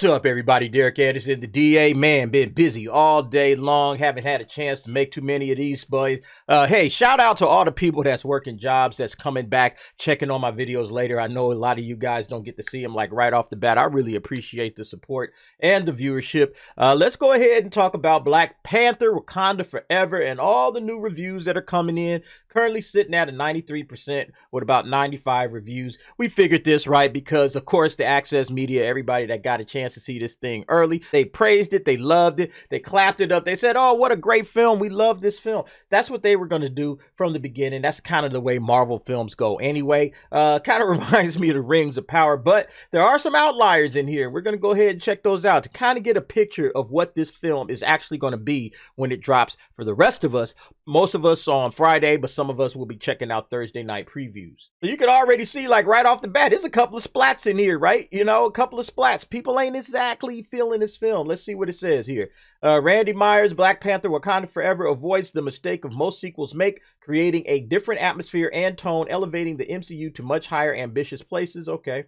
What's up, everybody? Derek Anderson, the DA. Man, been busy all day long. Haven't had a chance to make too many of these, boys. Hey, shout out to all the people that's working jobs, that's coming back, checking on my videos later. I know a lot of you guys don't get to see them like right off the bat. I really appreciate the support and the viewership. Let's go ahead and talk about Black Panther Wakanda Forever and all the new reviews that are coming in. Currently sitting at a 93% with about 95 reviews. We figured this, right? Because, of course, the Access Media, everybody that got a chance to see this thing early, they praised it, they loved it, they clapped it up, they said, oh, what a great film, we love this film. That's what they were going to do from the beginning. That's kind of the way Marvel films go anyway. Kind of reminds me of the Rings of Power, but there are some outliers in here. We're going to go ahead and check those out to kind of get a picture of what this film is actually going to be when it drops for the rest of us. Most of us on Friday, but some of us will be checking out Thursday night previews. So you can already see, like, right off the bat, there's a couple of splats in here, right? You know, a couple of splats. People ain't exactly feeling this film. Let's see what it says here. Randy Myers, Black Panther Wakanda Forever avoids the mistake of most sequels make, creating a different atmosphere and tone, elevating the MCU to much higher ambitious places. Okay.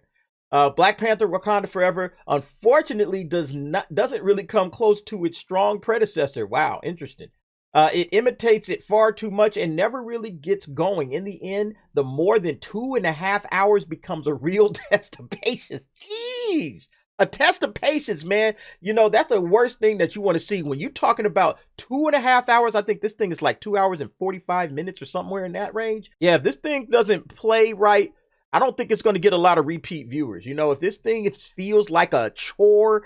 Black Panther Wakanda Forever, unfortunately, doesn't really come close to its strong predecessor. Wow, interesting. It imitates it far too much and never really gets going. In the end, the more than 2.5 hours becomes a real test of patience. Jeez. A test of patience, man. You know, that's the worst thing that you want to see. When you're talking about 2.5 hours, I think this thing is like 2 hours and 45 minutes or somewhere in that range. Yeah, if this thing doesn't play right, I don't think it's going to get a lot of repeat viewers. You know, if this thing feels like a chore,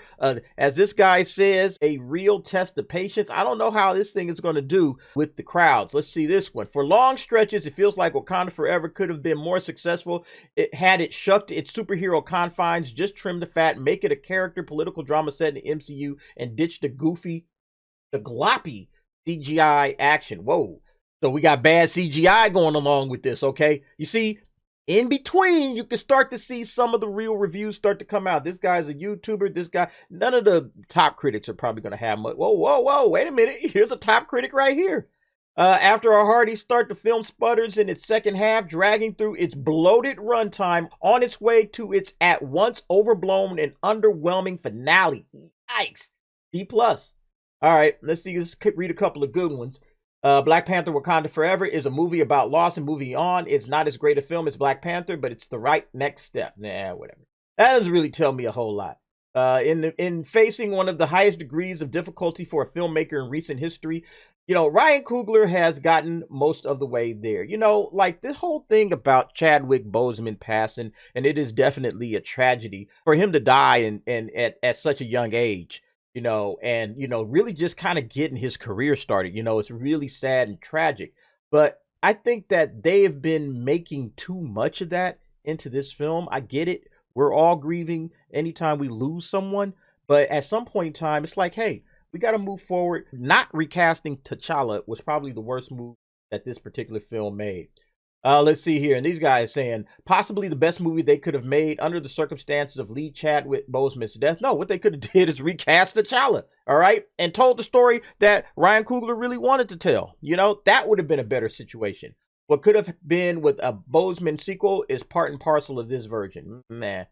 as this guy says, a real test of patience, I don't know how this thing is going to do with the crowds. Let's see this one. For long stretches, it feels like Wakanda Forever could have been more successful. It shucked its superhero confines, just trim the fat, make it a character political drama set in the MCU, and ditch the gloppy CGI action. Whoa. So we got bad CGI going along with this, okay? You see, in between, you can start to see some of the real reviews start to come out. This guy's a YouTuber. This guy, none of the top critics are probably going to have much. Whoa, wait a minute. Here's a top critic right here. After a hearty start, the film sputters in its second half, dragging through its bloated runtime on its way to its at once overblown and underwhelming finale. Yikes. D+. All right, let's read a couple of good ones. Black Panther Wakanda Forever is a movie about loss and moving on. It's not as great a film as Black Panther, but it's the right next step. Nah, whatever. That doesn't really tell me a whole lot. In facing one of the highest degrees of difficulty for a filmmaker in recent history, you know, Ryan Coogler has gotten most of the way there. You know, like this whole thing about Chadwick Boseman passing, and it is definitely a tragedy for him to die and at such a young age. You know, and, you know, really just kind of getting his career started. You know, it's really sad and tragic. But I think that they have been making too much of that into this film. I get it. We're all grieving anytime we lose someone. But at some point in time, it's like, hey, we got to move forward. Not recasting T'Challa was probably the worst move that this particular film made. Let's see here. And these guys saying possibly the best movie they could have made under the circumstances of Lee Chadwick Boseman's death. No, what they could have did is recast T'Challa, all right? And told the story that Ryan Coogler really wanted to tell. You know, that would have been a better situation. What could have been with a Boseman sequel is part and parcel of this version. Man.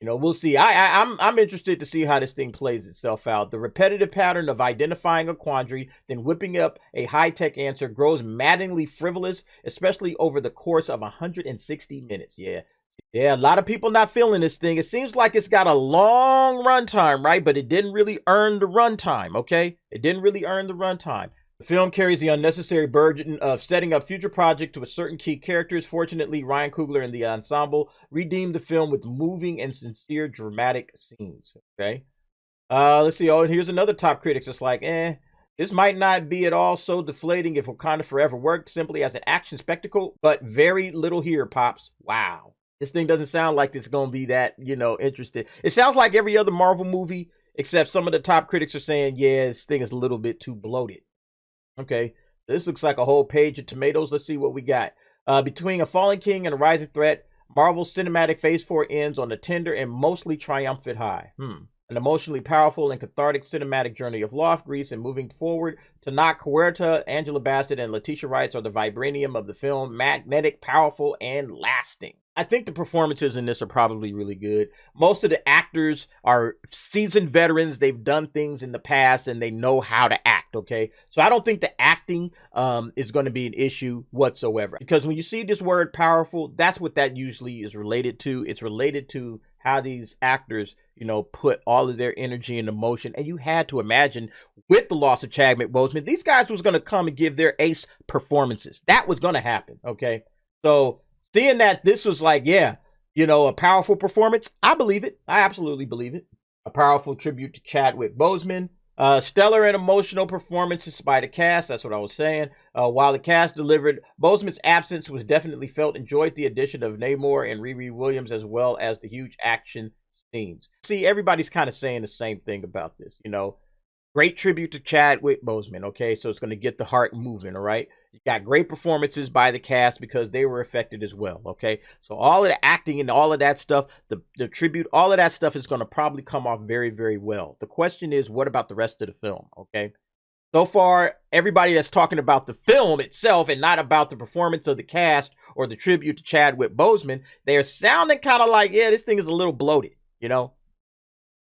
You know, we'll see. I'm interested to see how this thing plays itself out. The repetitive pattern of identifying a quandary, then whipping up a high-tech answer grows maddeningly frivolous, especially over the course of 160 minutes. Yeah, a lot of people not feeling this thing. It seems like it's got a long runtime, right? But it didn't really earn the runtime, okay? It didn't really earn the runtime. The film carries the unnecessary burden of setting up future projects with certain key characters. Fortunately, Ryan Coogler and the ensemble redeemed the film with moving and sincere dramatic scenes. Okay. Let's see. Oh, and here's another top critic. It's like, this might not be at all so deflating if Wakanda Forever worked simply as an action spectacle, but very little here, Pops. Wow. This thing doesn't sound like it's going to be that, you know, interesting. It sounds like every other Marvel movie, except some of the top critics are saying, yeah, this thing is a little bit too bloated. Okay, this looks like a whole page of tomatoes. Let's see what we got. Between A Fallen King and A Rising Threat, Marvel's cinematic Phase 4 ends on a tender and mostly triumphant high. An emotionally powerful and cathartic cinematic journey of loss, grief, and moving forward. Tenoch Huerta, Angela Bassett, and Letitia Wright are the vibranium of the film, magnetic, powerful, and lasting. I think the performances in this are probably really good. Most of the actors are seasoned veterans. They've done things in the past and they know how to act, okay? So I don't think the acting is going to be an issue whatsoever. Because when you see this word powerful, that's what that usually is related to. It's related to how these actors, put all of their energy and emotion. And you had to imagine with the loss of Chadwick Boseman, these guys was going to come and give their ace performances. That was going to happen, okay? So seeing that this was like, yeah, a powerful performance, I believe it. I absolutely believe it. A powerful tribute to Chadwick Boseman. Stellar and emotional performances by the cast. That's what I was saying. While the cast delivered, Boseman's absence was definitely felt. Enjoyed the addition of Namor and Riri Williams as well as the huge action scenes. See, everybody's kind of saying the same thing about this. Great tribute to Chadwick Boseman. Okay, so it's going to get the heart moving. All right. You got great performances by the cast because they were affected as well, okay? So all of the acting and all of that stuff, the tribute, all of that stuff is going to probably come off very, very well. The question is, what about the rest of the film, okay? So far, everybody that's talking about the film itself and not about the performance of the cast or the tribute to Chadwick Boseman, they're sounding kind of like, yeah, this thing is a little bloated,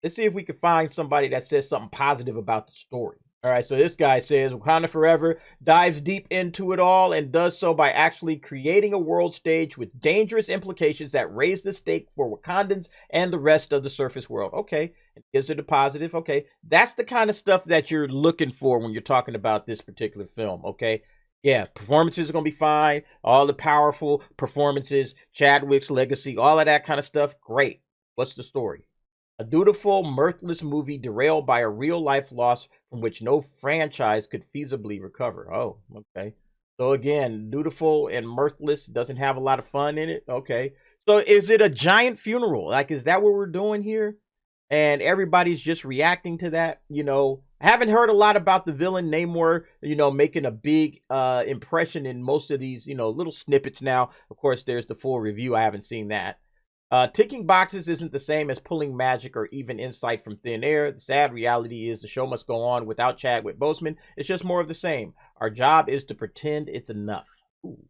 Let's see if we can find somebody that says something positive about the story. All right, so this guy says Wakanda Forever dives deep into it all and does so by actually creating a world stage with dangerous implications that raise the stake for Wakandans and the rest of the surface world. Okay, is it a positive? Okay, that's the kind of stuff that you're looking for when you're talking about this particular film, okay? Yeah, performances are going to be fine. All the powerful performances, Chadwick's legacy, all of that kind of stuff, great. What's the story? A dutiful, mirthless movie derailed by a real-life loss from which no franchise could feasibly recover. Oh, okay. So again, dutiful and mirthless, doesn't have a lot of fun in it. Okay. So is it a giant funeral? Like, is that what we're doing here? And everybody's just reacting to that? I haven't heard a lot about the villain Namor, making a big impression in most of these, little snippets now. Of course, there's the full review. I haven't seen that. Ticking boxes isn't the same as pulling magic or even insight from thin air. The sad reality is the show must go on without Chadwick Boseman. It's just more of the same. Our job is to pretend it's enough. Ooh,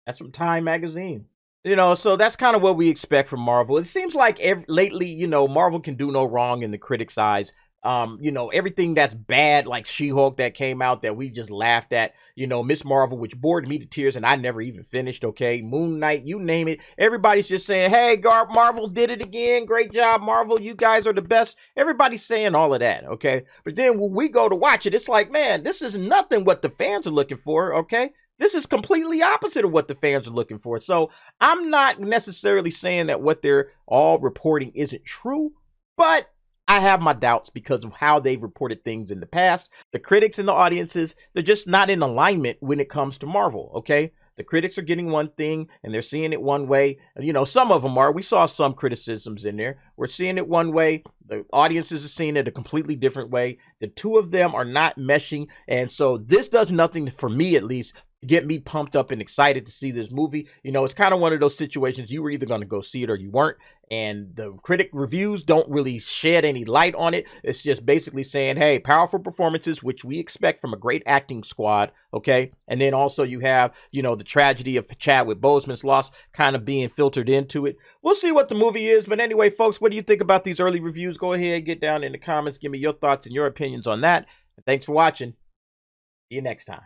that's from Time magazine. So that's kind of what we expect from Marvel. It seems like lately, Marvel can do no wrong in the critics' eyes. Everything that's bad, like She-Hulk that came out that we just laughed at, Miss Marvel, which bored me to tears and I never even finished, okay? Moon Knight, you name it. Everybody's just saying, hey, Marvel did it again. Great job, Marvel. You guys are the best. Everybody's saying all of that, okay? But then when we go to watch it, it's like, man, this is nothing what the fans are looking for, okay? This is completely opposite of what the fans are looking for. So I'm not necessarily saying that what they're all reporting isn't true, but I have my doubts because of how they've reported things in the past. The critics and the audiences, they're just not in alignment when it comes to Marvel, okay? The critics are getting one thing and they're seeing it one way. Some of them are. We saw some criticisms in there. We're seeing it one way. The audiences are seeing it a completely different way. The two of them are not meshing. And so this does nothing, for me at least, to get me pumped up and excited to see this movie. It's kind of one of those situations you were either going to go see it or you weren't. And the critic reviews don't really shed any light on it. It's just basically saying, hey, powerful performances, which we expect from a great acting squad, okay? And then also you have, the tragedy of Chadwick Boseman's loss kind of being filtered into it. We'll see what the movie is. But anyway, folks, what do you think about these early reviews? Go ahead, get down in the comments. Give me your thoughts and your opinions on that. And thanks for watching. See you next time.